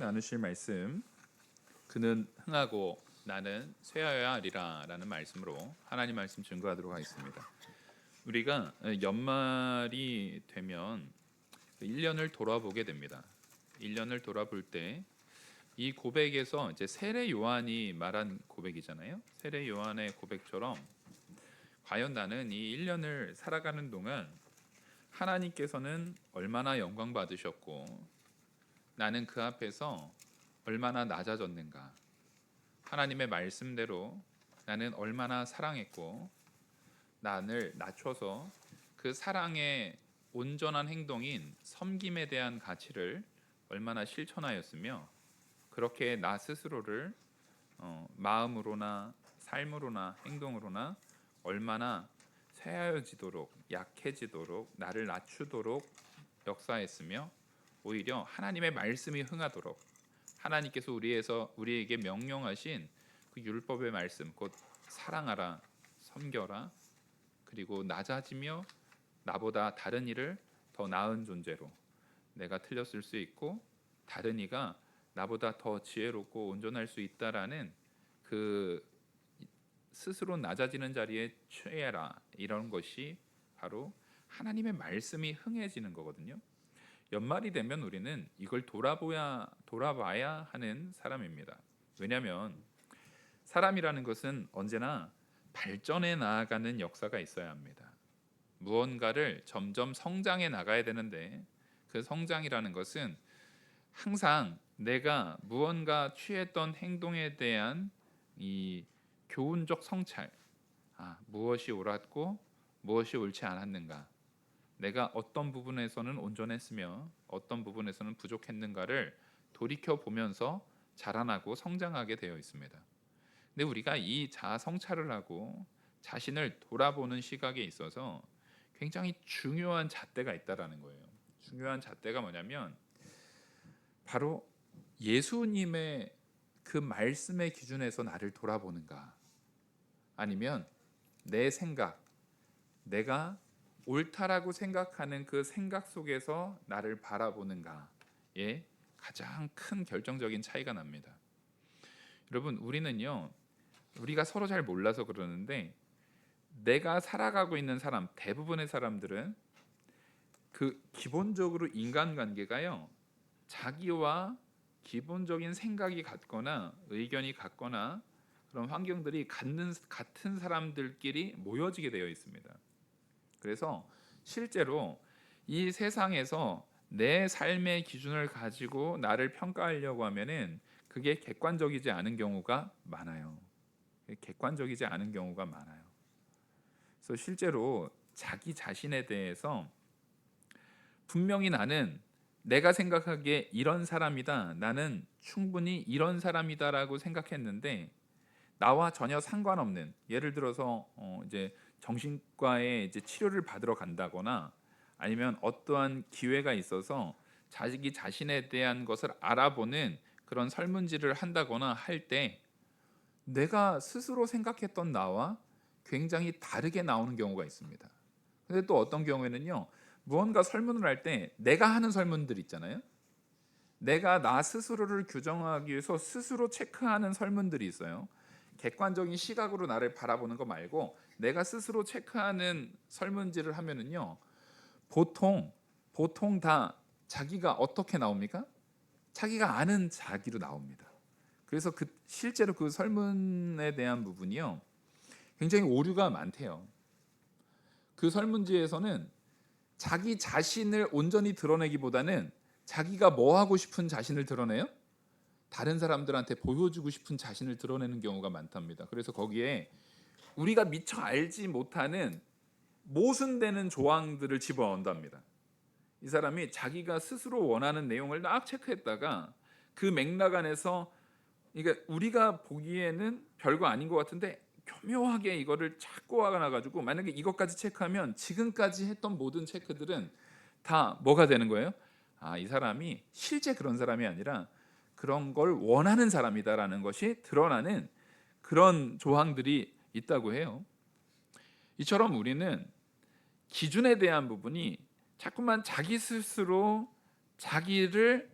나누실 말씀, 그는 흥하고 나는 쇠하여야 하리라 라는 말씀으로 하나님 말씀 증거하도록 하겠습니다. 우리가 연말이 되면 1년을 돌아보게 됩니다. 1년을 돌아볼 때 이 고백에서 이제 세례 요한이 말한 고백이잖아요. 세례 요한의 고백처럼 과연 나는 이 1년을 살아가는 동안 하나님께서는 얼마나 영광 받으셨고 나는 그 앞에서 얼마나 낮아졌는가, 하나님의 말씀대로 나는 얼마나 사랑했고 나를 낮춰서 그 사랑의 온전한 행동인 섬김에 대한 가치를 얼마나 실천하였으며 그렇게 나 스스로를 마음으로나 삶으로나 행동으로나 얼마나 쇠하여지도록 약해지도록 나를 낮추도록 역사했으며 오히려 하나님의 말씀이 흥하도록 하나님께서 우리에게 명령하신 그 율법의 말씀, 곧 사랑하라, 섬겨라, 그리고 낮아지며 나보다 다른 이를 더 나은 존재로, 내가 틀렸을 수 있고 다른 이가 나보다 더 지혜롭고 온전할 수 있다라는 그 스스로 낮아지는 자리에 취해라, 이런 것이 바로 하나님의 말씀이 흥해지는 거거든요. 연말이 되면 우리는 이걸 돌아봐야 하는 사람입니다. 왜냐하면 사람이라는 것은 언제나 발전해 나아가는 역사가 있어야 합니다. 무언가를 점점 성장해 나가야 되는데 그 성장이라는 것은 항상 내가 무언가 취했던 행동에 대한 이 교훈적 성찰, 무엇이 옳았고 무엇이 옳지 않았는가, 내가 어떤 부분에서는 온전했으며 어떤 부분에서는 부족했는가를 돌이켜 보면서 자라나고 성장하게 되어 있습니다. 근데 우리가 이 자아 성찰을 하고 자신을 돌아보는 시각에 있어서 굉장히 중요한 잣대가 있다라는 거예요. 중요한 잣대가 뭐냐면 바로 예수님의 그 말씀의 기준에서 나를 돌아보는가, 아니면 내 생각, 내가 옳다라고 생각하는 그 생각 속에서 나를 바라보는가에 가장 큰 결정적인 차이가 납니다. 여러분, 우리가 서로 잘 몰라서 그러는데 내가 살아가고 있는 사람, 대부분의 사람들은 그 기본적으로 인간관계가요, 자기와 기본적인 생각이 같거나 의견이 같거나 그런 환경들이 같은 사람들끼리 모여지게 되어 있습니다. 그래서 실제로 이 세상에서 내 삶의 기준을 가지고 나를 평가하려고 하면은 그게 객관적이지 않은 경우가 많아요. 객관적이지 않은 경우가 많아요. 그래서 실제로 자기 자신에 대해서 분명히 나는 내가 생각하기에 이런 사람이다, 나는 충분히 이런 사람이다라고 생각했는데 나와 전혀 상관없는, 예를 들어서 이제 정신과에 이제 치료를 받으러 간다거나 아니면 어떠한 기회가 있어서 자기 자신에 대한 것을 알아보는 그런 설문지를 한다거나 할 때 내가 스스로 생각했던 나와 굉장히 다르게 나오는 경우가 있습니다. 근데 또 어떤 경우에는요, 무언가 설문을 할 때 내가 하는 설문들 있잖아요. 내가 나 스스로를 규정하기 위해서 스스로 체크하는 설문들이 있어요. 객관적인 시각으로 나를 바라보는 거 말고 내가 스스로 체크하는 설문지를 하면은요, 보통 다 자기가 어떻게 나옵니까? 자기가 아는 자기로 나옵니다. 그래서 실제로 그 설문에 대한 부분이요, 굉장히 오류가 많대요. 그 설문지에서는 자기 자신을 온전히 드러내기보다는 자기가 뭐 하고 싶은 자신을 드러내요? 다른 사람들한테 보여주고 싶은 자신을 드러내는 경우가 많답니다. 그래서 거기에 우리가 미처 알지 못하는 모순되는 조항들을 집어넣는답니다. 이 사람이 자기가 스스로 원하는 내용을 딱 체크했다가 그 맥락 안에서, 그러니까 우리가 보기에는 별거 아닌 것 같은데 교묘하게 이거를 찾고 와가지고 만약에 이것까지 체크하면 지금까지 했던 모든 체크들은 다 뭐가 되는 거예요? 이 사람이 실제 그런 사람이 아니라 그런 걸 원하는 사람이다라는 것이 드러나는 그런 조항들이 있다고 해요. 이처럼 우리는 기준에 대한 부분이 자꾸만 자기 스스로 자기를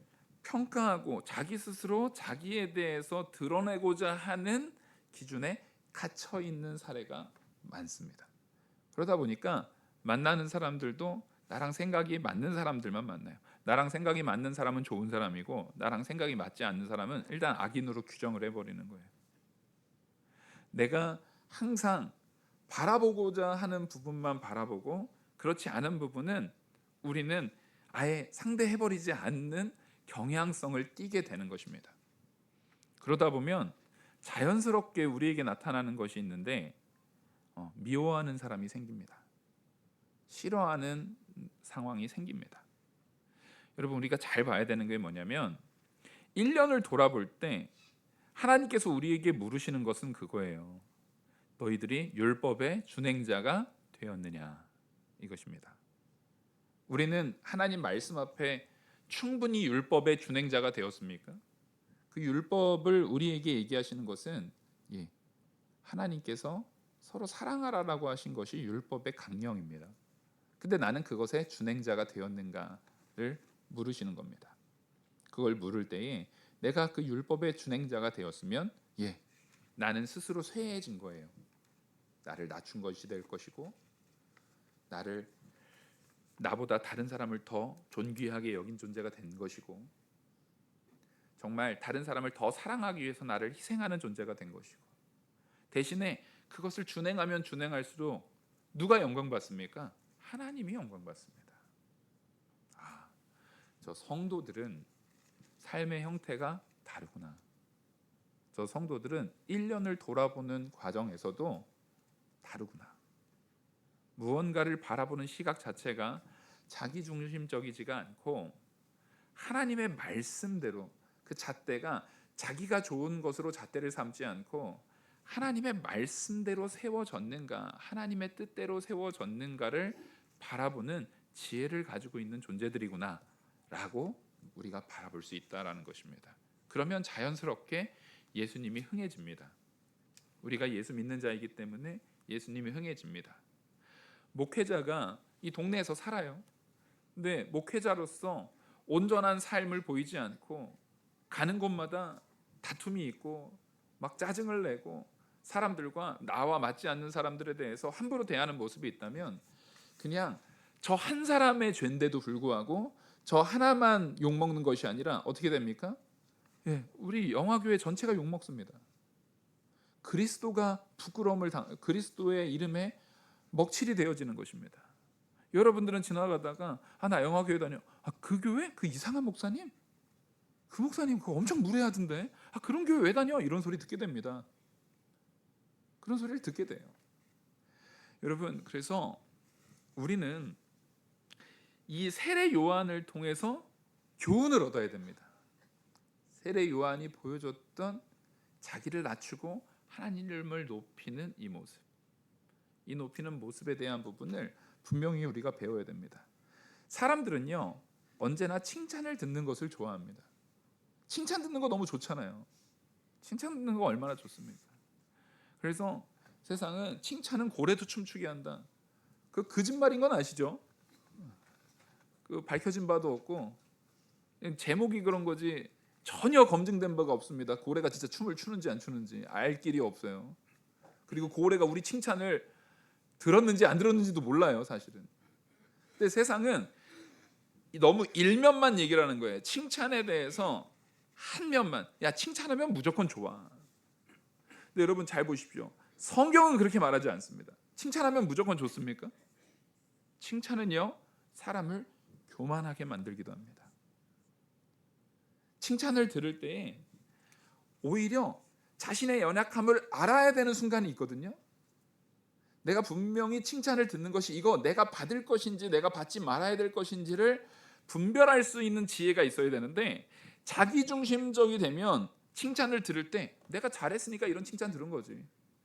평가하고 자기 스스로 자기에 대해서 드러내고자 하는 기준에 갇혀 있는 사례가 많습니다. 그러다 보니까 만나는 사람들도 나랑 생각이 맞는 사람들만 만나요. 나랑 생각이 맞는 사람은 좋은 사람이고 나랑 생각이 맞지 않는 사람은 일단 악인으로 규정을 해버리는 거예요. 내가 항상 바라보고자 하는 부분만 바라보고 그렇지 않은 부분은 우리는 아예 상대해버리지 않는 경향성을 띠게 되는 것입니다. 그러다 보면 자연스럽게 우리에게 나타나는 것이 있는데 미워하는 사람이 생깁니다. 싫어하는 상황이 생깁니다. 여러분, 우리가 잘 봐야 되는 게 뭐냐면 1년을 돌아볼 때 하나님께서 우리에게 물으시는 것은 그거예요. 너희들이 율법의 준행자가 되었느냐, 이것입니다. 우리는 하나님 말씀 앞에 충분히 율법의 준행자가 되었습니까? 그 율법을 우리에게 얘기하시는 것은 하나님께서 서로 사랑하라라고 하신 것이 율법의 강령입니다. 근데 나는 그것의 준행자가 되었는가를 물으시는 겁니다. 그걸 물을 때에 내가 그 율법의 준행자가 되었으면 나는 스스로 쇠해진 거예요. 나를 낮춘 것이 될 것이고 나보다 다른 사람을 더 존귀하게 여긴 존재가 된 것이고 정말 다른 사람을 더 사랑하기 위해서 나를 희생하는 존재가 된 것이고 대신에 그것을 준행하면 준행할수록 누가 영광 받습니까? 하나님이 영광 받습니다. 저 성도들은 삶의 형태가 다르구나. 저 성도들은 1년을 돌아보는 과정에서도 다르구나. 무언가를 바라보는 시각 자체가 자기중심적이지가 않고 하나님의 말씀대로 그 잣대가 자기가 좋은 것으로 잣대를 삼지 않고 하나님의 말씀대로 세워졌는가, 하나님의 뜻대로 세워졌는가를 바라보는 지혜를 가지고 있는 존재들이구나 라고 우리가 바라볼 수 있다라는 것입니다. 그러면 자연스럽게 예수님이 흥해집니다. 우리가 예수 믿는 자이기 때문에 예수님이 흥해집니다. 목회자가 이 동네에서 살아요. 근데 목회자로서 온전한 삶을 보이지 않고 가는 곳마다 다툼이 있고 막 짜증을 내고 사람들과 나와 맞지 않는 사람들에 대해서 함부로 대하는 모습이 있다면 그냥 저 한 사람의 죄인데도 불구하고 저 하나만 욕먹는 것이 아니라 어떻게 됩니까? 우리 영화교회 전체가 욕먹습니다. 그리스도가 부끄러움을 그리스도의 이름에 먹칠이 되어지는 것입니다. 여러분들은 지나가다가 나 영화교회 다녀. 그 교회? 그 이상한 목사님? 그 목사님 그거 엄청 무례하던데. 그런 교회 왜 다녀? 이런 소리 듣게 됩니다. 그런 소리를 듣게 돼요. 여러분, 그래서 우리는 이 세례 요한을 통해서 교훈을 얻어야 됩니다. 세례 요한이 보여줬던 자기를 낮추고 하나님을 높이는 이 모습, 이 높이는 모습에 대한 부분을 분명히 우리가 배워야 됩니다. 사람들은요 언제나 칭찬을 듣는 것을 좋아합니다. 칭찬 듣는 거 너무 좋잖아요. 칭찬 듣는 거 얼마나 좋습니까? 그래서 세상은 칭찬은 고래도 춤추게 한다. 그 거짓말인 건 아시죠? 그 밝혀진 바도 없고 제목이 그런 거지 전혀 검증된 바가 없습니다. 고래가 진짜 춤을 추는지 안 추는지 알 길이 없어요. 그리고 고래가 우리 칭찬을 들었는지 안 들었는지도 몰라요, 사실은. 근데 세상은 너무 일면만 얘기를 하는 거예요. 칭찬에 대해서 한 면만. 야, 칭찬하면 무조건 좋아. 근데 여러분 잘 보십시오. 성경은 그렇게 말하지 않습니다. 칭찬하면 무조건 좋습니까? 칭찬은요 사람을 교만하게 만들기도 합니다. 칭찬을 들을 때 오히려 자신의 연약함을 알아야 되는 순간이 있거든요. 내가 분명히 칭찬을 듣는 것이 이거 내가 받을 것인지 내가 받지 말아야 될 것인지를 분별할 수 있는 지혜가 있어야 되는데 자기중심적이 되면 칭찬을 들을 때 내가 잘했으니까 이런 칭찬 들은 거지,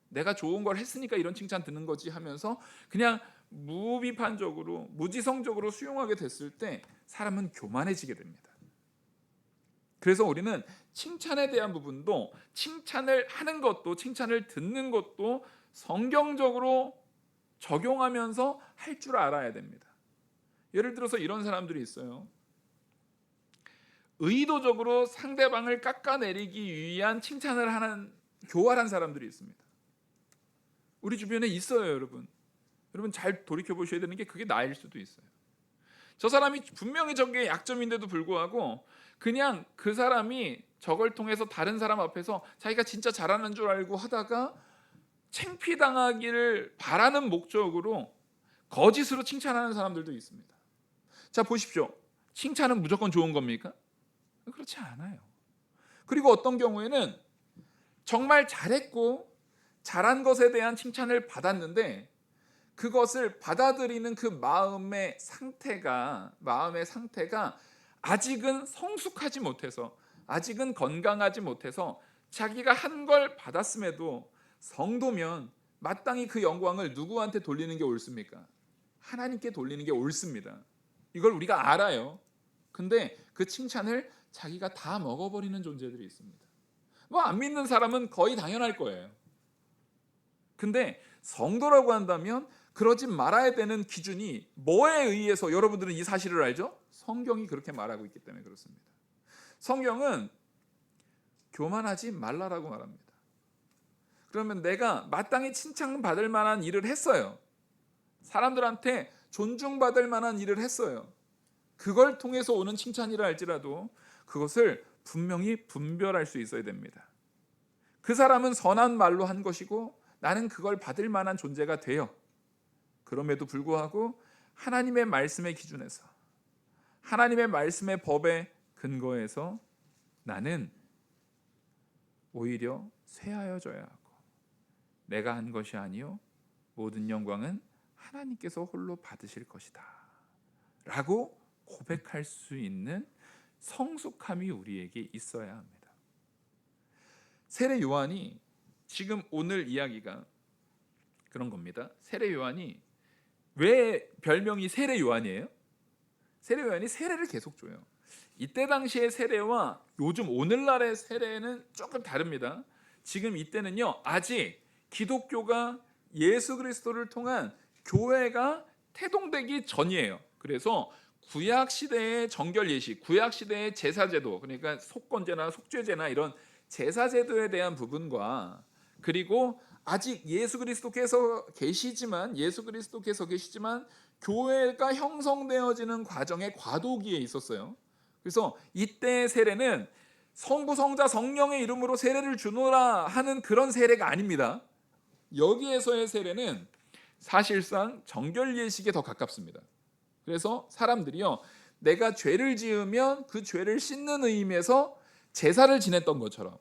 내가 좋은 걸 했으니까 이런 칭찬 듣는 거지 하면서 그냥 무비판적으로 무지성적으로 수용하게 됐을 때 사람은 교만해지게 됩니다. 그래서 우리는 칭찬에 대한 부분도 칭찬을 하는 것도 칭찬을 듣는 것도 성경적으로 적용하면서 할 줄 알아야 됩니다. 예를 들어서 이런 사람들이 있어요. 의도적으로 상대방을 깎아내리기 위한 칭찬을 하는 교활한 사람들이 있습니다. 우리 주변에 있어요, 여러분. 여러분 잘 돌이켜 보셔야 되는 게 그게 나일 수도 있어요. 저 사람이 분명히 저게 약점인데도 불구하고 그냥 그 사람이 저걸 통해서 다른 사람 앞에서 자기가 진짜 잘하는 줄 알고 하다가 창피당하기를 바라는 목적으로 거짓으로 칭찬하는 사람들도 있습니다. 자, 보십시오. 칭찬은 무조건 좋은 겁니까? 그렇지 않아요. 그리고 어떤 경우에는 정말 잘했고 잘한 것에 대한 칭찬을 받았는데 그것을 받아들이는 그 마음의 상태가 아직은 성숙하지 못해서, 아직은 건강하지 못해서 자기가 한 걸 받았음에도 성도면 마땅히 그 영광을 누구한테 돌리는 게 옳습니까? 하나님께 돌리는 게 옳습니다. 이걸 우리가 알아요. 근데 그 칭찬을 자기가 다 먹어버리는 존재들이 있습니다. 뭐 안 믿는 사람은 거의 당연할 거예요. 근데 성도라고 한다면 그러지 말아야 되는 기준이 뭐에 의해서, 여러분들은 이 사실을 알죠? 성경이 그렇게 말하고 있기 때문에 그렇습니다. 성경은 교만하지 말라라고 말합니다. 그러면 내가 마땅히 칭찬받을 만한 일을 했어요. 사람들한테 존중받을 만한 일을 했어요. 그걸 통해서 오는 칭찬이라 할지라도 그것을 분명히 분별할 수 있어야 됩니다. 그 사람은 선한 말로 한 것이고 나는 그걸 받을 만한 존재가 돼요. 그럼에도 불구하고 하나님의 말씀의 기준에서, 하나님의 말씀의 법에 근거해서 나는 오히려 쇠하여져야 하고 내가 한 것이 아니요 모든 영광은 하나님께서 홀로 받으실 것이다 라고 고백할 수 있는 성숙함이 우리에게 있어야 합니다. 세례 요한이, 지금 오늘 이야기가 그런 겁니다. 세례 요한이 왜 별명이 세례 요한이에요? 세례 요한이 세례를 계속 줘요. 이때 당시의 세례와 요즘 오늘날의 세례는 조금 다릅니다. 지금 이때는요, 아직 기독교가 예수 그리스도를 통한 교회가 태동되기 전이에요. 그래서 구약 시대의 정결 예식, 구약 시대의 제사제도, 그러니까 속건제나 속죄제나 이런 제사제도에 대한 부분과, 그리고 아직 예수 그리스도께서 계시지만 교회가 형성되어지는 과정의 과도기에 있었어요. 그래서 이때의 세례는 성부 성자 성령의 이름으로 세례를 주노라 하는 그런 세례가 아닙니다. 여기에서의 세례는 사실상 정결 예식에 더 가깝습니다. 그래서 사람들이요, 내가 죄를 지으면 그 죄를 씻는 의미에서 제사를 지냈던 것처럼,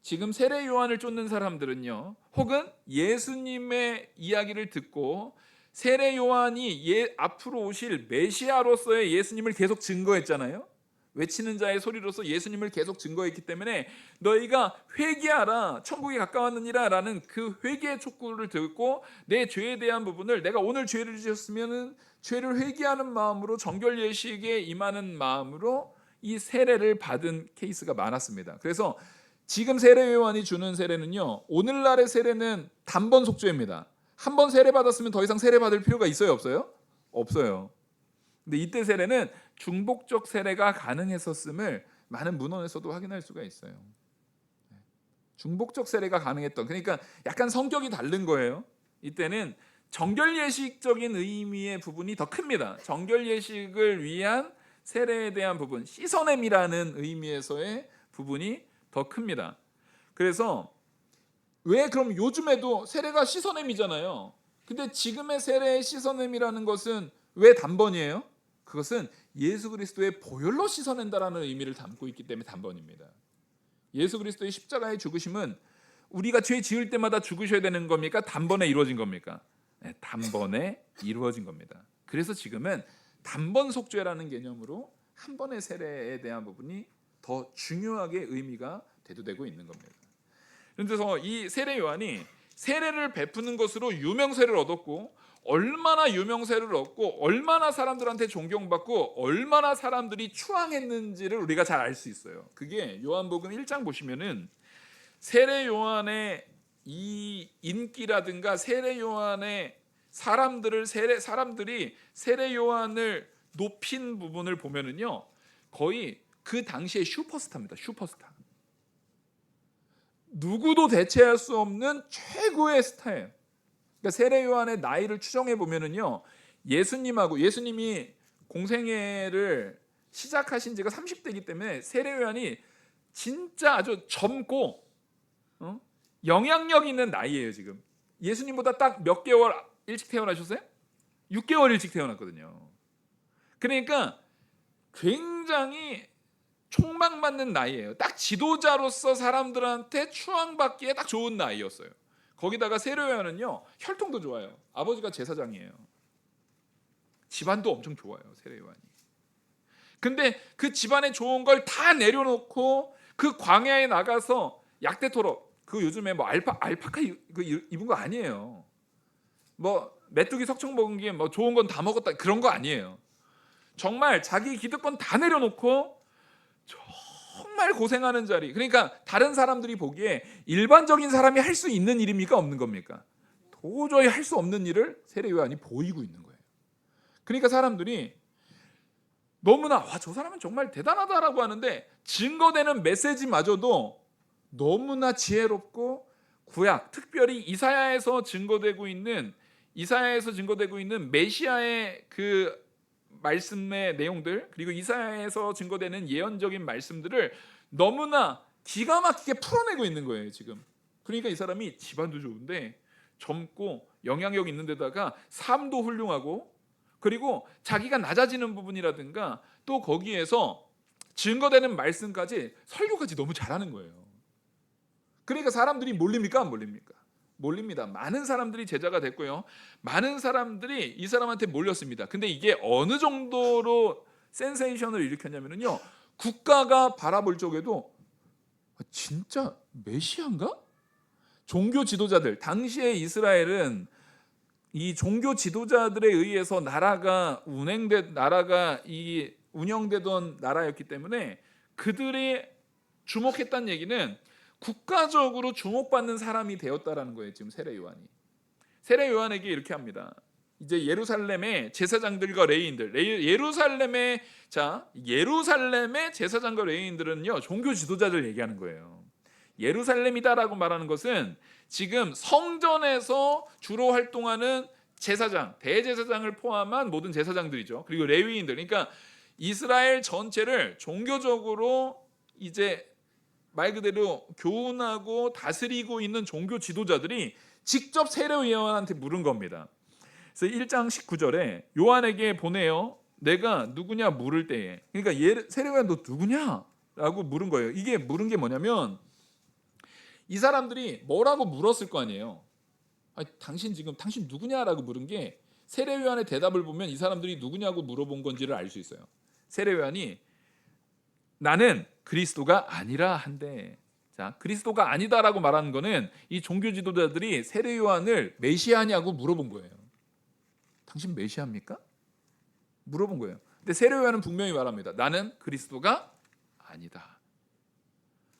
지금 세례 요한을 쫓는 사람들은요, 혹은 예수님의 이야기를 듣고 세례 요한이 앞으로 오실 메시아로서의 예수님을 계속 증거했잖아요. 외치는 자의 소리로서 예수님을 계속 증거했기 때문에 너희가 회개하라, 천국이 가까웠느니라 라는 그 회개의 촉구를 듣고 내 죄에 대한 부분을, 내가 오늘 죄를 지었으면 죄를 회개하는 마음으로 정결 예식에 임하는 마음으로 이 세례를 받은 케이스가 많았습니다. 그래서 지금 세례 요한이 주는 세례는요, 오늘날의 세례는 단번 속죄입니다. 한 번 세례 받았으면 더 이상 세례 받을 필요가 있어요, 없어요? 없어요. 근데 이때 세례는 중복적 세례가 가능했었음을 많은 문헌에서도 확인할 수가 있어요. 중복적 세례가 가능했던, 그러니까 약간 성격이 다른 거예요. 이때는 정결 예식적인 의미의 부분이 더 큽니다. 정결 예식을 위한 세례에 대한 부분, 씻어냄이라는 의미에서의 부분이 더 큽니다. 그래서 왜 그럼 요즘에도 세례가 씻어냄이잖아요. 근데 지금의 세례의 씻어냄이라는 것은 왜 단번이에요? 그것은 예수 그리스도의 보혈로 씻어낸다라는 의미를 담고 있기 때문에 단번입니다. 예수 그리스도의 십자가의 죽으심은 우리가 죄 지을 때마다 죽으셔야 되는 겁니까? 단번에 이루어진 겁니까? 네, 단번에 이루어진 겁니다. 그래서 지금은 단번 속죄라는 개념으로 한 번의 세례에 대한 부분이 더 중요하게 의미가 대두되고 있는 겁니다. 그래서 이 세례 요한이 세례를 베푸는 것으로 유명세를 얻었고, 얼마나 유명세를 얻고 얼마나 사람들한테 존경받고 얼마나 사람들이 추앙했는지를 우리가 잘 알 수 있어요. 그게 요한복음 1장 보시면은 세례 요한의 이 인기라든가 세례 요한의 사람들이 세례 요한을 높인 부분을 보면은요, 거의 그 당시의 슈퍼스타입니다. 슈퍼스타. 누구도 대체할 수 없는 최고의 스타예요. 그러니까 세례 요한의 나이를 추정해 보면은요, 예수님이 공생애를 시작하신 지가 30대이기 때문에 세례 요한이 진짜 아주 젊고 영향력 있는 나이예요. 지금 예수님보다 딱 몇 개월 일찍 태어나셨어요? 6개월 일찍 태어났거든요. 그러니까 굉장히 촉망받는 나이예요. 딱 지도자로서 사람들한테 추앙받기에 딱 좋은 나이였어요. 거기다가 세례 요한은요, 혈통도 좋아요. 아버지가 제사장이에요. 집안도 엄청 좋아요, 세례 요한이. 근데 그 집안에 좋은 걸 다 내려놓고 그 광야에 나가서 약대토록, 그 요즘에 뭐 알파카 입은 거 아니에요. 뭐 메뚜기 석청 먹은 게 뭐 좋은 건 다 먹었다, 그런 거 아니에요. 정말 자기 기득권 다 내려놓고 정말 고생하는 자리. 그러니까 다른 사람들이 보기에 일반적인 사람이 할 수 있는 일입니까, 없는 겁니까? 도저히 할 수 없는 일을 세례 요한이 보이고 있는 거예요. 그러니까 사람들이 너무나 저 사람은 정말 대단하다라고 하는데, 증거되는 메시지마저도 너무나 지혜롭고, 구약 특별히 이사야에서 증거되고 있는 메시아의 그 말씀의 내용들, 그리고 이사야에서 증거되는 예언적인 말씀들을 너무나 기가 막히게 풀어내고 있는 거예요, 지금. 그러니까 이 사람이 집안도 좋은데 젊고 영향력 있는 데다가 삶도 훌륭하고, 그리고 자기가 낮아지는 부분이라든가 또 거기에서 증거되는 말씀까지, 설교까지 너무 잘하는 거예요. 그러니까 사람들이 몰립니까, 안 몰립니까? 몰립니다. 많은 사람들이 제자가 됐고요, 많은 사람들이 이 사람한테 몰렸습니다. 근데 이게 어느 정도로 센세이션을 일으켰냐면요, 국가가 바라볼 적에도 진짜 메시아인가? 종교 지도자들, 당시에 이스라엘은 이 종교 지도자들에 의해서 나라가 운영되던 나라였기 때문에 그들이 주목했다는 얘기는 국가적으로 주목받는 사람이 되었다라는 거예요. 지금 세례 요한에게 이렇게 합니다. 이제 예루살렘의 제사장들과 레위인들, 예루살렘의 제사장과 레위인들은요, 종교 지도자들 얘기하는 거예요. 예루살렘이다라고 말하는 것은 지금 성전에서 주로 활동하는 제사장, 대제사장을 포함한 모든 제사장들이죠. 그리고 레위인들, 그러니까 이스라엘 전체를 종교적으로 이제 말 그대로 교훈하고 다스리고 있는 종교 지도자들이 직접 세례 요한한테 물은 겁니다. 그래서 1장 19절에 요한에게 보내어 내가 누구냐 물을 때에, 그러니까 세례 요한 너 누구냐라고 물은 거예요. 이게 물은 게 뭐냐면, 이 사람들이 뭐라고 물었을 거 아니에요. 당신 누구냐라고 물은 게, 세례 요한의 대답을 보면 이 사람들이 누구냐고 물어본 건지를 알 수 있어요. 세례 요한이 나는 그리스도가 아니라 한데, 그리스도가 아니다라고 말하는 거는 이 종교 지도자들이 세례 요한을 메시아냐고 물어본 거예요. 당신 메시아입니까? 물어본 거예요. 근데 세례 요한은 분명히 말합니다. 나는 그리스도가 아니다.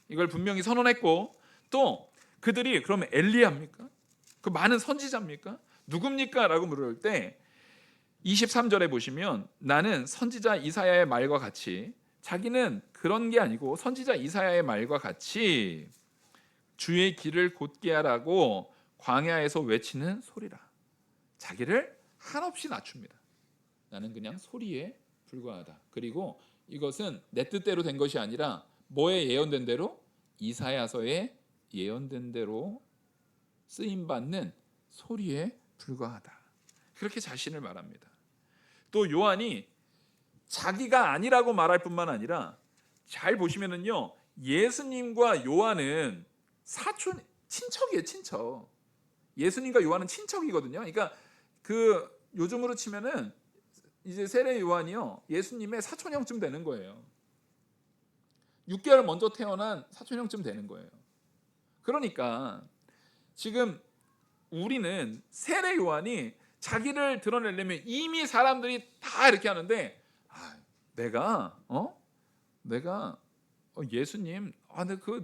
이걸 분명히 선언했고, 또 그들이 그러면 엘리야입니까? 그 많은 선지자입니까? 누굽니까? 라고 물을 때 23절에 보시면, 나는 선지자 이사야의 말과 같이, 자기는 그런 게 아니고 선지자 이사야의 말과 같이 주의 길을 곧게 하라고 광야에서 외치는 소리라. 자기를 한없이 낮춥니다. 나는 그냥 소리에 불과하다. 그리고 이것은 내 뜻대로 된 것이 아니라 뭐에 예언된 대로? 이사야서에 예언된 대로 쓰임받는 소리에 불과하다. 그렇게 자신을 말합니다. 또 요한이 자기가 아니라고 말할 뿐만 아니라, 잘 보시면은요, 예수님과 요한은 친척이에요, 친척. 예수님과 요한은 친척이거든요. 그러니까 그 요즘으로 치면은 이제 세례 요한이요, 예수님의 사촌형쯤 되는 거예요. 6개월 먼저 태어난 사촌형쯤 되는 거예요. 그러니까 지금 우리는 세례 요한이 자기를 드러내려면 이미 사람들이 다 이렇게 하는데, 내가 예수님,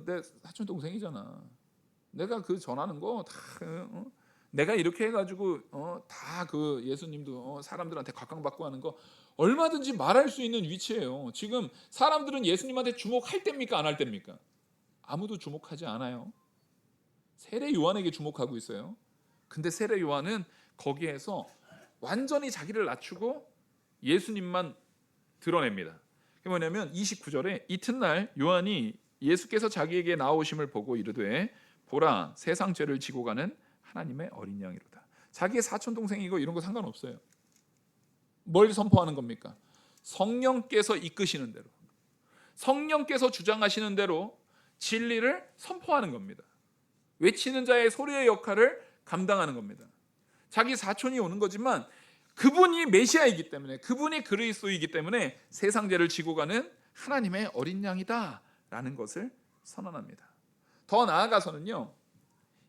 내 사촌 동생이잖아. 내가 그 전하는 거 다 내가 이렇게 해가지고 다 그 예수님도 사람들한테 각광받고 하는 거 얼마든지 말할 수 있는 위치예요. 지금 사람들은 예수님한테 주목할 때입니까? 안 할 때입니까? 아무도 주목하지 않아요. 세례 요한에게 주목하고 있어요. 근데 세례 요한은 거기에서 완전히 자기를 낮추고 예수님만 드러냅니다. 그게 뭐냐면 29절에 이튿날 요한이 예수께서 자기에게 나오심을 보고 이르되 보라 세상 죄를 지고 가는 하나님의 어린 양이로다. 자기의 사촌 동생이고 이런 거 상관없어요. 뭘 선포하는 겁니까? 성령께서 이끄시는 대로, 성령께서 주장하시는 대로 진리를 선포하는 겁니다. 외치는 자의 소리의 역할을 감당하는 겁니다. 자기 사촌이 오는 거지만 그분이 메시아이기 때문에, 그분이 그리스도이기 때문에 세상 죄를 지고 가는 하나님의 어린 양이다 라는 것을 선언합니다. 더 나아가서는요,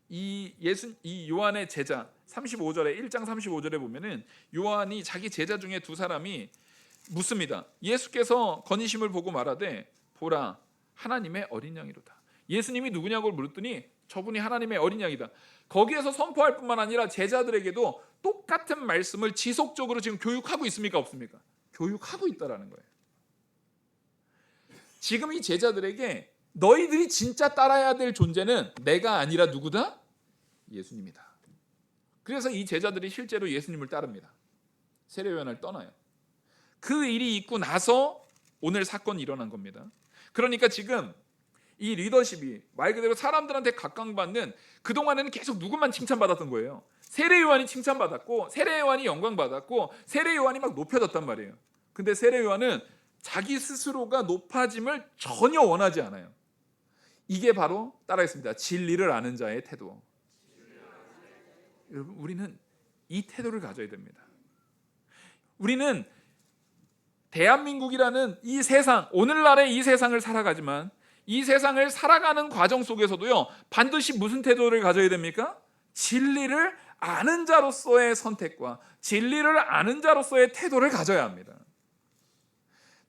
이 요한의 제자 35절에 1장 35절에 보면은 요한이 자기 제자 중에 두 사람이 묻습니다. 예수께서 건의심을 보고 말하되 보라 하나님의 어린 양이로다. 예수님이 누구냐고 물었더니 저분이 하나님의 어린 양이다. 거기에서 선포할 뿐만 아니라 제자들에게도 똑같은 말씀을 지속적으로 지금 교육하고 있습니까? 없습니까? 교육하고 있다라는 거예요. 지금 이 제자들에게 너희들이 진짜 따라야 될 존재는 내가 아니라 누구다? 예수님이다. 그래서 이 제자들이 실제로 예수님을 따릅니다. 세례 요한을 떠나요. 그 일이 있고 나서 오늘 사건이 일어난 겁니다. 그러니까 지금 이 리더십이 말 그대로 사람들한테 각광받는, 그동안에는 계속 누구만 칭찬받았던 거예요. 세례 요한이 칭찬받았고 세례 요한이 영광받았고 세례 요한이 막 높여졌단 말이에요. 근데 세례 요한은 자기 스스로가 높아짐을 전혀 원하지 않아요. 이게 바로 따라했습니다. 진리를 아는 자의 태도. 여러분, 우리는 이 태도를 가져야 됩니다. 우리는 대한민국이라는 이 세상, 오늘날의 이 세상을 살아가지만 이 세상을 살아가는 과정 속에서도요, 반드시 무슨 태도를 가져야 됩니까? 진리를 아는 자로서의 선택과 진리를 아는 자로서의 태도를 가져야 합니다.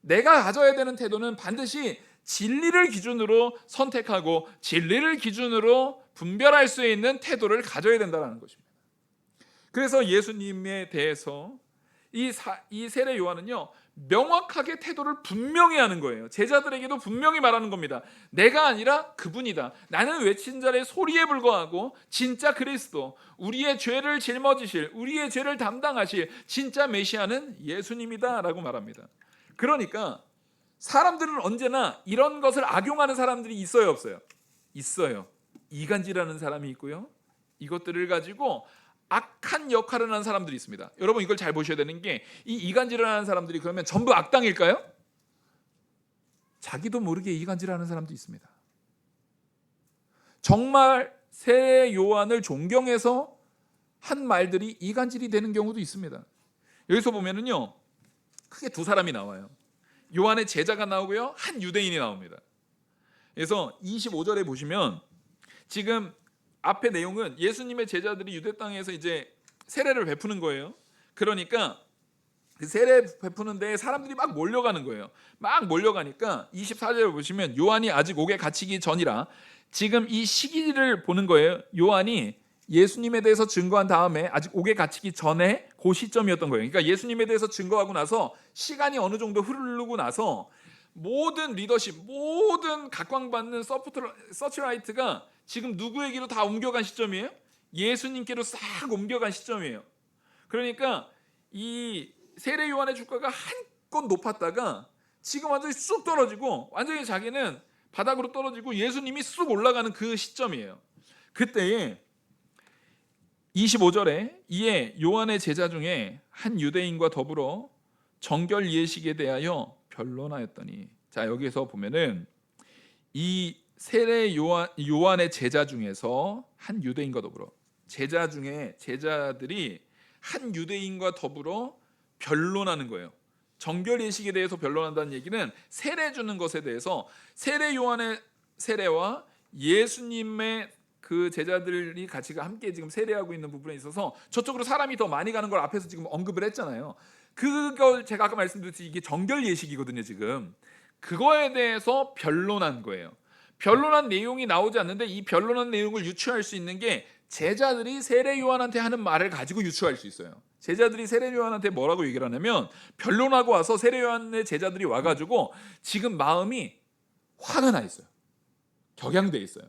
내가 가져야 되는 태도는 반드시 진리를 기준으로 선택하고 진리를 기준으로 분별할 수 있는 태도를 가져야 된다는 것입니다. 그래서 예수님에 대해서 이 세례 요한은요, 명확하게 태도를 분명히 하는 거예요. 제자들에게도 분명히 말하는 겁니다. 내가 아니라 그분이다. 나는 외친 자의 소리에 불과하고 진짜 그리스도, 우리의 죄를 짊어지실, 우리의 죄를 담당하실 진짜 메시아는 예수님이다 라고 말합니다. 그러니까 사람들은 언제나 이런 것을 악용하는 사람들이 있어요, 없어요? 있어요. 이간질하는 사람이 있고요, 이것들을 가지고 악한 역할을 하는 사람들이 있습니다. 여러분, 이걸 잘 보셔야 되는 게, 이 이간질을 하는 사람들이 그러면 전부 악당일까요? 자기도 모르게 이간질하는 사람도 있습니다. 정말 세례 요한을 존경해서 한 말들이 이간질이 되는 경우도 있습니다. 여기서 보면은요, 크게 두 사람이 나와요. 요한의 제자가 나오고요, 한 유대인이 나옵니다. 그래서 25절에 보시면 지금 앞의 내용은 예수님의 제자들이 유대 땅에서 이제 세례를 베푸는 거예요. 그러니까 그 세례 베푸는 데에 사람들이 막 몰려가는 거예요. 막 몰려가니까 24절에 보시면 요한이 아직 옥에 갇히기 전이라, 지금 이 시기를 보는 거예요. 요한이 예수님에 대해서 증거한 다음에 아직 옥에 갇히기 전에 그 시점이었던 거예요. 그러니까 예수님에 대해서 증거하고 나서 시간이 어느 정도 흐르고 나서 모든 리더십, 모든 각광받는 서치라이트가 지금 누구에게로 다 옮겨간 시점이에요? 예수님께로 싹 옮겨간 시점이에요. 그러니까 이 세례 요한의 주가가 한껏 높았다가 지금 완전히 쑥 떨어지고 완전히 자기는 바닥으로 떨어지고 예수님이 쑥 올라가는 그 시점이에요. 그때에 25절에 이에 요한의 제자 중에 한 유대인과 더불어 정결 예식에 대하여 변론하였더니, 자 여기서 보면은 이 세례 요한의 제자 중에서 한 유대인과 더불어, 제자 중에 제자들이 한 유대인과 더불어 변론하는 거예요. 정결 예식에 대해서 변론한다는 얘기는 세례 주는 것에 대해서, 세례 요한의 세례와 예수님의 그 제자들이 같이 함께 지금 세례하고 있는 부분에 있어서 저쪽으로 사람이 더 많이 가는 걸 앞에서 지금 언급을 했잖아요. 그걸 제가 아까 말씀드렸듯이 이게 정결 예식이거든요. 지금 그거에 대해서 변론한 거예요. 변론한 내용이 나오지 않는데 이 변론한 내용을 유추할 수 있는 게 제자들이 세례 요한한테 하는 말을 가지고 유추할 수 있어요. 제자들이 세례 요한한테 뭐라고 얘기를 하냐면, 변론하고 와서 세례 요한의 제자들이 와가지고 지금 마음이 화가 나 있어요. 격양돼 있어요.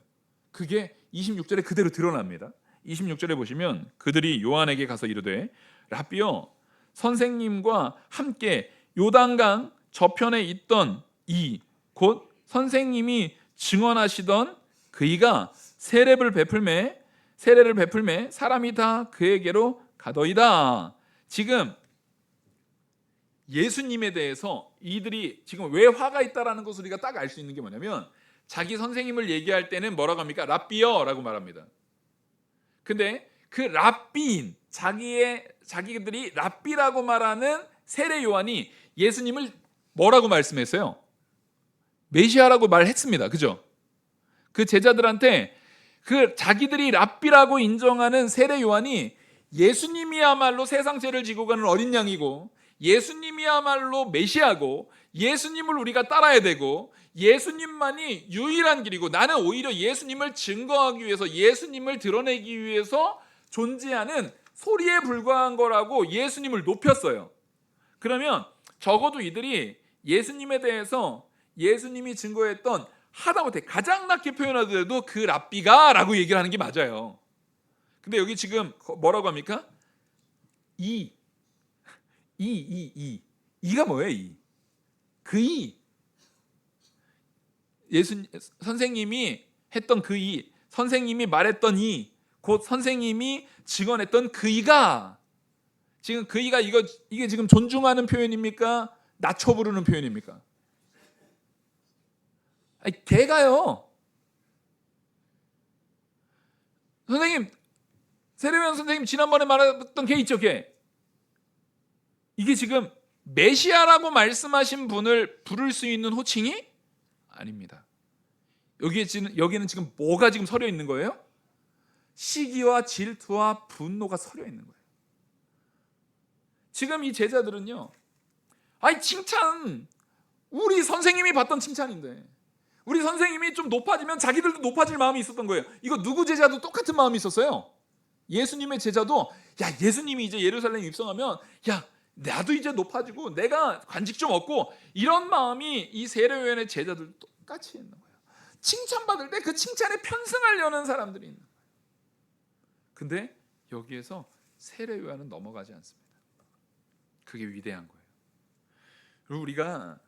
그게 26절에 그대로 드러납니다. 26절에 보시면 그들이 요한에게 가서 이르되 라삐여, 선생님과 함께 요단강 저편에 있던 이 곧 선생님이 증언하시던 그이가 세례를 베풀매 사람이 다 그에게로 가더이다. 지금 예수님에 대해서 이들이 지금 왜 화가 있다라는 것을 우리가 딱 알 수 있는 게 뭐냐면, 자기 선생님을 얘기할 때는 뭐라고 합니까? 라삐여라고 말합니다. 근데 그 랍비인 자기들이 랍비라고 말하는 세례 요한이 예수님을 뭐라고 말씀했어요? 메시아라고 말했습니다. 그죠? 그 제자들한테 그 자기들이 랍비라고 인정하는 세례 요한이 예수님이야말로 세상 죄를 지고 가는 어린 양이고, 예수님이야말로 메시아고, 예수님을 우리가 따라야 되고, 예수님만이 유일한 길이고, 나는 오히려 예수님을 증거하기 위해서, 예수님을 드러내기 위해서 존재하는 소리에 불과한 거라고 예수님을 높였어요. 그러면 적어도 이들이 예수님에 대해서 예수님이 증거했던 하다못해 가장 낮게 표현하더라도 그 랍비가 라고 얘기를 하는 게 맞아요. 근데 여기 지금 뭐라고 합니까? 이가 뭐예요? 선생님이 했던 선생님이 말했던 곧 선생님이 증언했던 그이가, 지금 그이가 이게 지금 존중하는 표현입니까? 낮춰 부르는 표현입니까? 아니, 걔가요. 선생님, 세례요한 선생님 지난번에 말했던 걔 있죠, 걔. 이게 지금 메시아라고 말씀하신 분을 부를 수 있는 호칭이 아닙니다. 여기는 지금 뭐가 지금 서려 있는 거예요? 시기와 질투와 분노가 서려 있는 거예요. 지금 이 제자들은요, 아니 칭찬, 우리 선생님이 받던 칭찬인데, 우리 선생님이 좀 높아지면 자기들도 높아질 마음이 있었던 거예요. 이거 누구 제자도 똑같은 마음이 있었어요. 예수님의 제자도, 야, 예수님이 이제 예루살렘에 입성하면, 야, 나도 이제 높아지고 내가 관직 좀 얻고, 이런 마음이 이 세례요한의 제자들도 똑같이 있는 거예요. 칭찬받을 때 그 칭찬에 편승하려는 사람들이 있는 거예요. 근데 여기에서 세례요한은 넘어가지 않습니다. 그게 위대한 거예요. 그리고 우리가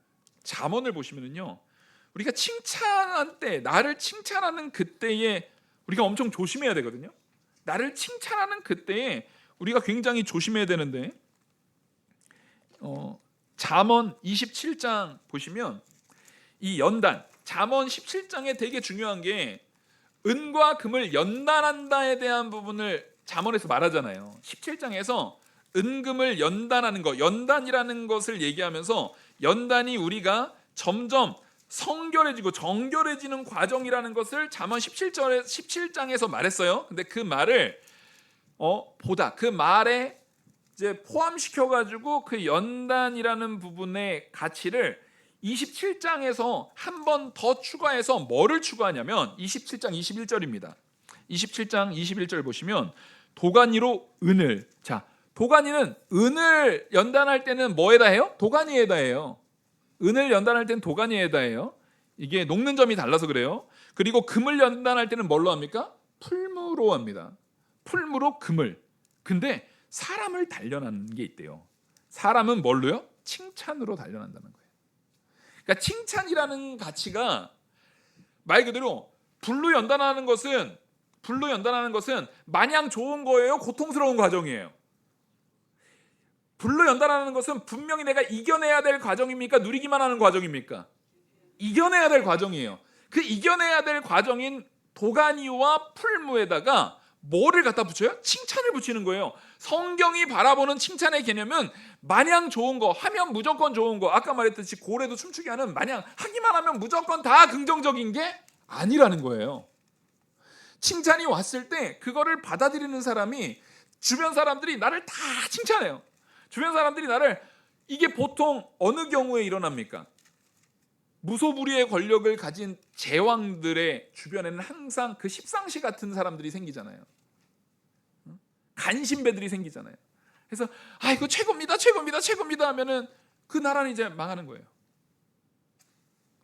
잠언을 보시면은요, 우리가 칭찬할 때, 나를 칭찬하는 그때에 우리가 엄청 조심해야 되거든요. 나를 칭찬하는 그때에 우리가 굉장히 조심해야 되는데, 잠언 27장 보시면 이 연단, 잠언 17장에 되게 중요한 게 은과 금을 연단한다에 대한 부분을 잠언에서 말하잖아요. 17장에서 은금을 연단하는 것, 연단이라는 것을 얘기하면서, 연단이 우리가 점점 성결해지고 정결해지는 과정이라는 것을 잠언 17장에서 말했어요. 근데 그 말을 그 말에 이제 포함시켜 가지고 그 연단이라는 부분의 가치를 27장에서 한 번 더 추가해서 뭐를 추가하냐면 27장 21절입니다. 27장 21절 보시면 도가니로 은을, 자, 도가니는 은을 연단할 때는 뭐에다 해요? 도가니에다 해요. 은을 연단할 때는 도가니에다 해요. 이게 녹는 점이 달라서 그래요. 그리고 금을 연단할 때는 뭘로 합니까? 풀무로 합니다. 풀무로 금을. 근데 사람을 단련하는 게 있대요. 사람은 뭘로요? 칭찬으로 단련한다는 거예요. 그러니까 칭찬이라는 가치가 말 그대로 불로 연단하는 것은 마냥 좋은 거예요? 고통스러운 과정이에요? 불로 연단하는 것은 분명히 내가 이겨내야 될 과정입니까? 누리기만 하는 과정입니까? 이겨내야 될 과정이에요. 그 이겨내야 될 과정인 도가니와 풀무에다가 뭐를 갖다 붙여요? 칭찬을 붙이는 거예요. 성경이 바라보는 칭찬의 개념은 마냥 좋은 거 하면 무조건 좋은 거, 아까 말했듯이 고래도 춤추게 하는 마냥 하기만 하면 무조건 다 긍정적인 게 아니라는 거예요. 칭찬이 왔을 때 그거를 받아들이는 사람이, 주변 사람들이 나를 다 칭찬해요. 주변 사람들이 나를, 이게 보통 어느 경우에 일어납니까? 무소불위의 권력을 가진 제왕들의 주변에는 항상 그 십상시 같은 사람들이 생기잖아요. 간신배들이 생기잖아요. 그래서 이거 최고입니다, 최고입니다, 최고입니다 하면은 그 나라는 이제 망하는 거예요.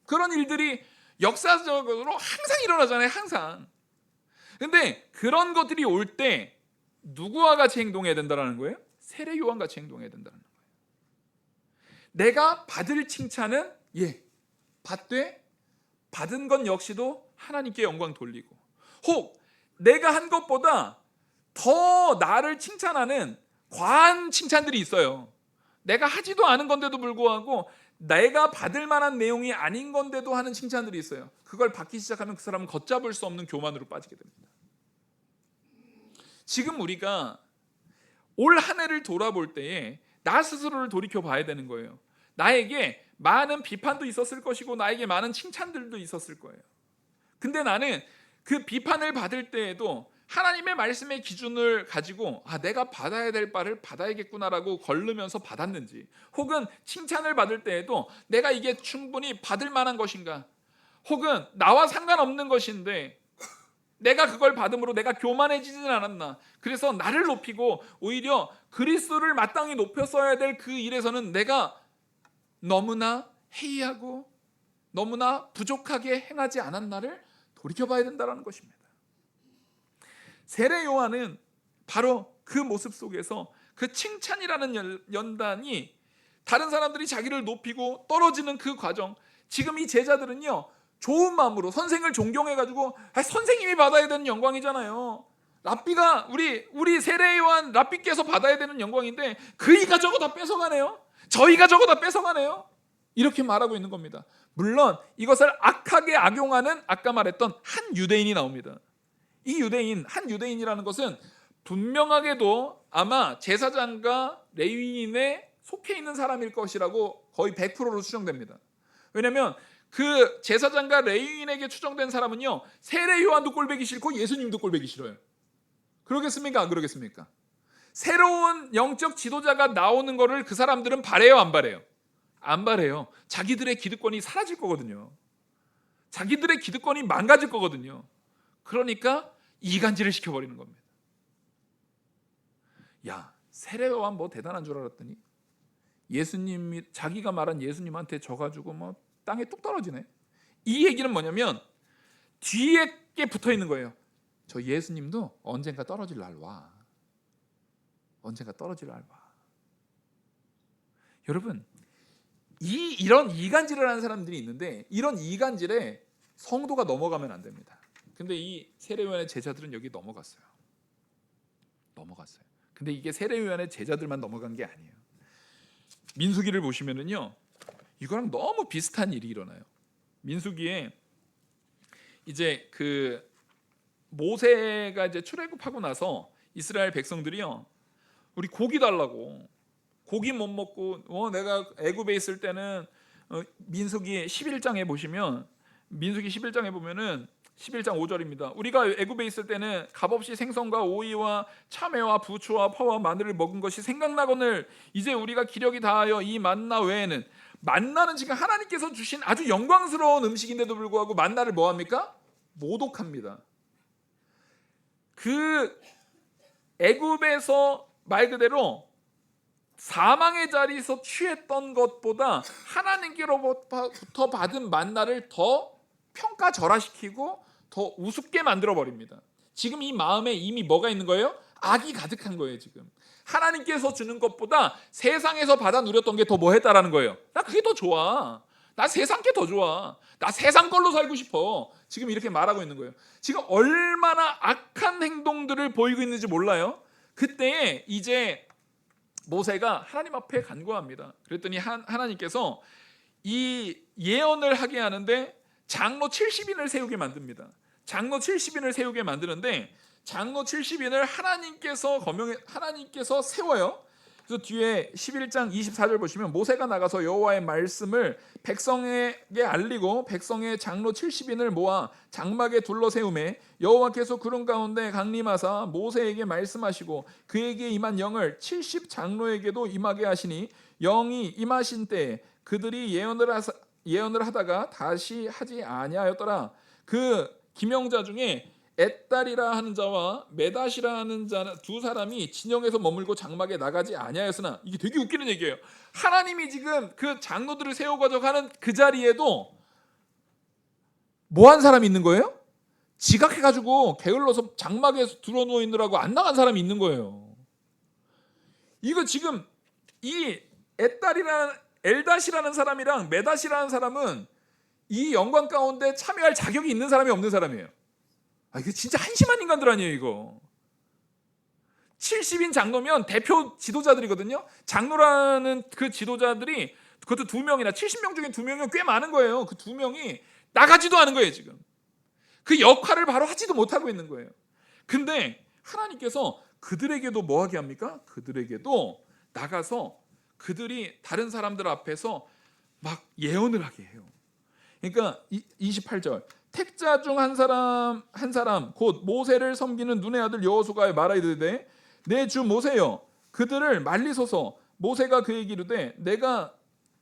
그런 일들이 역사적으로 항상 일어나잖아요, 항상. 근데 그런 것들이 올 때 누구와 같이 행동해야 된다는 거예요? 세례 요한 같이 행동해야 된다는 거예요. 내가 받을 칭찬은 받되 받은 건 역시도 하나님께 영광 돌리고, 혹 내가 한 것보다 더 나를 칭찬하는 과한 칭찬들이 있어요. 내가 하지도 않은 건데도 불구하고 내가 받을 만한 내용이 아닌 건데도 하는 칭찬들이 있어요. 그걸 받기 시작하면 그 사람은 걷잡을 수 없는 교만으로 빠지게 됩니다. 지금 우리가 올 한 해를 돌아볼 때에 나 스스로를 돌이켜 봐야 되는 거예요. 나에게 많은 비판도 있었을 것이고 나에게 많은 칭찬들도 있었을 거예요. 근데 나는 그 비판을 받을 때에도 하나님의 말씀의 기준을 가지고 내가 받아야 될 바를 받아야겠구나라고 걸르면서 받았는지, 혹은 칭찬을 받을 때에도 내가 이게 충분히 받을 만한 것인가, 혹은 나와 상관없는 것인데 내가 그걸 받음으로 내가 교만해지진 않았나, 그래서 나를 높이고 오히려 그리스도를 마땅히 높였어야 될 그 일에서는 내가 너무나 해이하고 너무나 부족하게 행하지 않았나를 돌이켜봐야 된다는 것입니다. 세례 요한은 바로 그 모습 속에서 그 칭찬이라는 연단이 다른 사람들이 자기를 높이고 떨어지는 그 과정, 지금 이 제자들은요 좋은 마음으로 선생을 존경해가지고 선생님이 받아야 되는 영광이잖아요. 랍비가 우리 세례 요한 랍비께서 받아야 되는 영광인데 그이가 저거 다 뺏어가네요. 저희가 저거 다 뺏어가네요. 이렇게 말하고 있는 겁니다. 물론 이것을 악하게 악용하는 아까 말했던 한 유대인이 나옵니다. 이 한 유대인이라는 것은 분명하게도 아마 제사장과 레위인에 속해 있는 사람일 것이라고 거의 100%로 추정됩니다. 왜냐하면 그 제사장과 레위인에게 추정된 사람은요 세례 요한도 꼴보기 싫고 예수님도 꼴보기 싫어요. 그러겠습니까? 안 그러겠습니까? 새로운 영적 지도자가 나오는 거를 그 사람들은 바래요, 안 바래요? 안 바래요. 자기들의 기득권이 사라질 거거든요. 자기들의 기득권이 망가질 거거든요. 그러니까 이간질을 시켜버리는 겁니다. 세례 요한 뭐 대단한 줄 알았더니 예수님이 자기가 말한 예수님한테 져가지고 뭐 땅에 뚝 떨어지네. 이 얘기는 뭐냐면 뒤에 게 붙어 있는 거예요. 저 예수님도 언젠가 떨어질 날 와. 언젠가 떨어질 날 와. 여러분, 이런 이간질을 하는 사람들이 있는데 이런 이간질에 성도가 넘어가면 안 됩니다. 근데 이 세례요한의 제자들은 여기 넘어갔어요. 근데 이게 세례요한의 제자들만 넘어간 게 아니에요. 민수기를 보시면은요, 이거랑 너무 비슷한 일이 일어나요. 민수기에 이제 그 모세가 이제 출애굽하고 나서 이스라엘 백성들이요, 우리 고기 달라고, 고기 못 먹고 내가 애굽에 있을 때는 민수기 11장에 보시면, 민수기 11장에 보면은 11장 5절입니다. 우리가 애굽에 있을 때는 값없이 생선과 오이와 참외와 부추와 파와 마늘을 먹은 것이 생각나거늘 이제 우리가 기력이 다하여 이 만나 외에는, 만나는 지금 하나님께서 주신 아주 영광스러운 음식인데도 불구하고 만나를 뭐합니까? 모독합니다. 그 애굽에서 말 그대로 사망의 자리에서 취했던 것보다 하나님께로부터 받은 만나를 더 평가절하시키고 더 우습게 만들어 버립니다. 지금 이 마음에 이미 뭐가 있는 거예요? 악이 가득한 거예요. 지금 하나님께서 주는 것보다 세상에서 받아 누렸던 게 더 뭐 했다라는 거예요. 나 그게 더 좋아. 나 세상 게 더 좋아. 나 세상 걸로 살고 싶어. 지금 이렇게 말하고 있는 거예요. 지금 얼마나 악한 행동들을 보이고 있는지 몰라요. 그때 이제 모세가 하나님 앞에 간구합니다. 그랬더니 하나님께서 이 예언을 하게 하는데 장로 70인을 세우게 만듭니다. 장로 70인을 세우게 만드는데 장로 70인을 하나님께서 세워요. 그래서 뒤에 11장 24절 보시면 모세가 나가서 여호와의 말씀을 백성에게 알리고 백성의 장로 70인을 모아 장막에 둘러 세우매 여호와께서 구름 가운데 강림하사 모세에게 말씀하시고 그에게 임한 영을 70 장로에게도 임하게 하시니 영이 임하신 때에 그들이 예언을 하다가 다시 하지 아니하였더라. 그 기명자 중에 엣달이라 하는 자와 메닷이라 하는 자 두 사람이 진영에서 머물고 장막에 나가지 아니하였으나, 이게 되게 웃기는 얘기예요. 하나님이 지금 그 장로들을 세워가지고 하는 그 자리에도 뭐 한 사람이 있는 거예요? 지각해가지고 게을러서 장막에 들어 누워 있느라고 안 나간 사람이 있는 거예요. 이거 지금 이 엘닷이라는 사람이랑 메닷이라는 사람은 이 영광 가운데 참여할 자격이 있는 사람이 없는 사람이에요. 이게 진짜 한심한 인간들 아니에요 이거. 70인 장로면 대표 지도자들이거든요. 장로라는 그 지도자들이 그것도 2명이나 70명 중에 2명이면 꽤 많은 거예요. 그 2명이 나가지도 않은 거예요 지금. 그 역할을 바로 하지도 못하고 있는 거예요. 근데 하나님께서 그들에게도 뭐 하게 합니까? 그들에게도 나가서 그들이 다른 사람들 앞에서 막 예언을 하게 해요. 그러니까 28절, 택자 중 한 사람 곧 모세를 섬기는 눈의 아들 여호수아가 말하이르되 내 주 모세여 그들을 말리소서. 모세가 그에게 이르되 내가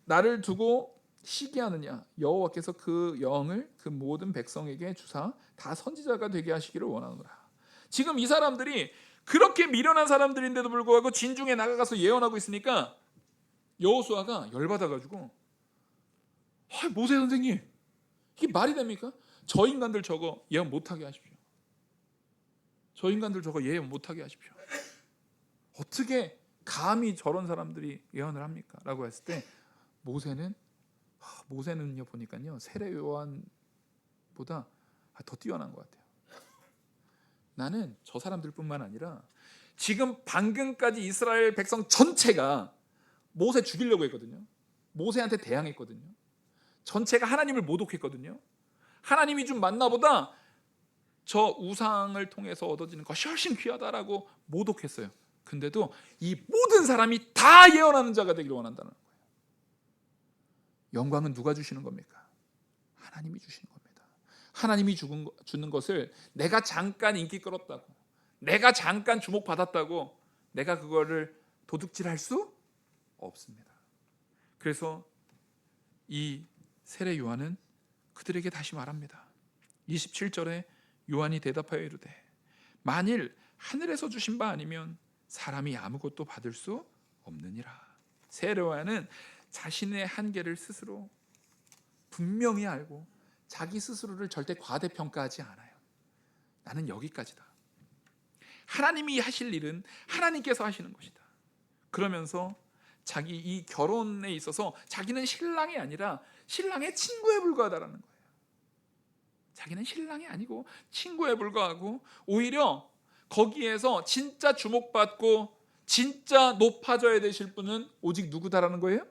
나를 두고 시기하느냐. 여호와께서 그 영을 그 모든 백성에게 주사 다 선지자가 되게 하시기를 원하노라. 지금 이 사람들이 그렇게 미련한 사람들인데도 불구하고 진중에 나가서 예언하고 있으니까 여호수아가 열받아가지고 모세 선생님, 이게 말이 됩니까? 저 인간들 저거 예언 못하게 하십시오. 저 인간들 저거 예언 못하게 하십시오. 어떻게 감히 저런 사람들이 예언을 합니까? 라고 했을 때 모세는요 보니까요 세례 요한보다 더 뛰어난 것 같아요. 나는 저 사람들뿐만 아니라 지금 방금까지 이스라엘 백성 전체가 모세 죽이려고 했거든요. 모세한테 대항했거든요. 전체가 하나님을 모독했거든요. 하나님이 준 만나보다 저 우상을 통해서 얻어지는 것이 훨씬 귀하다라고 모독했어요. 근데도 이 모든 사람이 다 예언하는 자가 되기를 원한다는 거예요. 영광은 누가 주시는 겁니까? 하나님이 주시는 겁니다. 하나님이 주는 것을 내가 잠깐 인기 끌었다고, 내가 잠깐 주목받았다고 내가 그거를 도둑질할 수 없습니다. 그래서 이 세례 요한은 그들에게 다시 말합니다. 27절에 요한이 대답하여 이르되 만일 하늘에서 주신 바 아니면 사람이 아무것도 받을 수 없느니라. 세례 요한은 자신의 한계를 스스로 분명히 알고 자기 스스로를 절대 과대평가하지 않아요. 나는 여기까지다. 하나님이 하실 일은 하나님께서 하시는 것이다. 그러면서 자기 이 결혼에 있어서 자기는 신랑이 아니라 신랑의 친구에 불과하다라는 거예요. 자기는 신랑이 아니고 친구에 불과하고 오히려 거기에서 진짜 주목받고 진짜 높아져야 되실 분은 오직 누구다라는 거예요?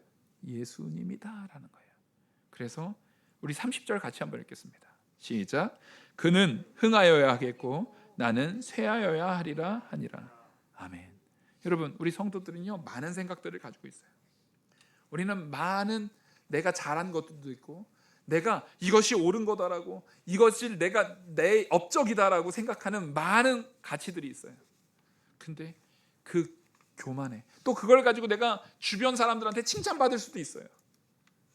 예수님이다라는 거예요. 그래서 우리 30절 같이 한번 읽겠습니다. 시작. 그는 흥하여야 하겠고 나는 쇠하여야 하리라 하니라. 아멘. 여러분, 우리 성도들은요 많은 생각들을 가지고 있어요. 우리는 많은 내가 잘한 것도 있고 내가 이것이 옳은 거다라고, 이것이 내가 내 업적이다라고 생각하는 많은 가치들이 있어요. 근데 그 교만에, 또 그걸 가지고 내가 주변 사람들한테 칭찬받을 수도 있어요.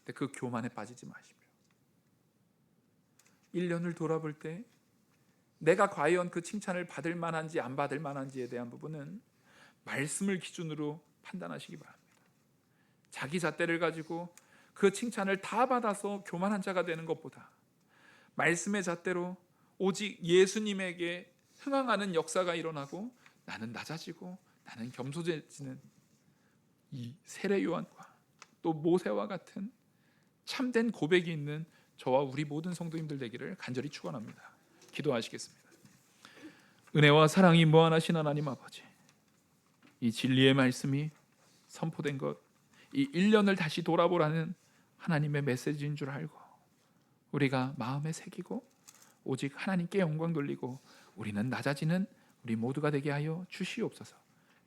근데 그 교만에 빠지지 마십시오. 1년을 돌아볼 때 내가 과연 그 칭찬을 받을 만한지 안 받을 만한지에 대한 부분은 말씀을 기준으로 판단하시기 바랍니다. 자기 잣대를 가지고 그 칭찬을 다 받아서 교만한 자가 되는 것보다 말씀의 잣대로 오직 예수님에게 흥황하는 역사가 일어나고 나는 낮아지고 나는 겸손해지는 이 세례 요한과 또 모세와 같은 참된 고백이 있는 저와 우리 모든 성도님들 되기를 간절히 축원합니다. 기도하시겠습니다. 은혜와 사랑이 무한하신 하나님 아버지, 이 진리의 말씀이 선포된 것, 이 1년을 다시 돌아보라는 하나님의 메시지인 줄 알고 우리가 마음에 새기고 오직 하나님께 영광 돌리고 우리는 낮아지는 우리 모두가 되게 하여 주시옵소서.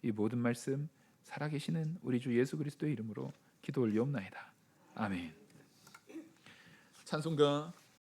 이 모든 말씀 살아계시는 우리 주 예수 그리스도의 이름으로 기도 올리옵나이다. 아멘. 찬송가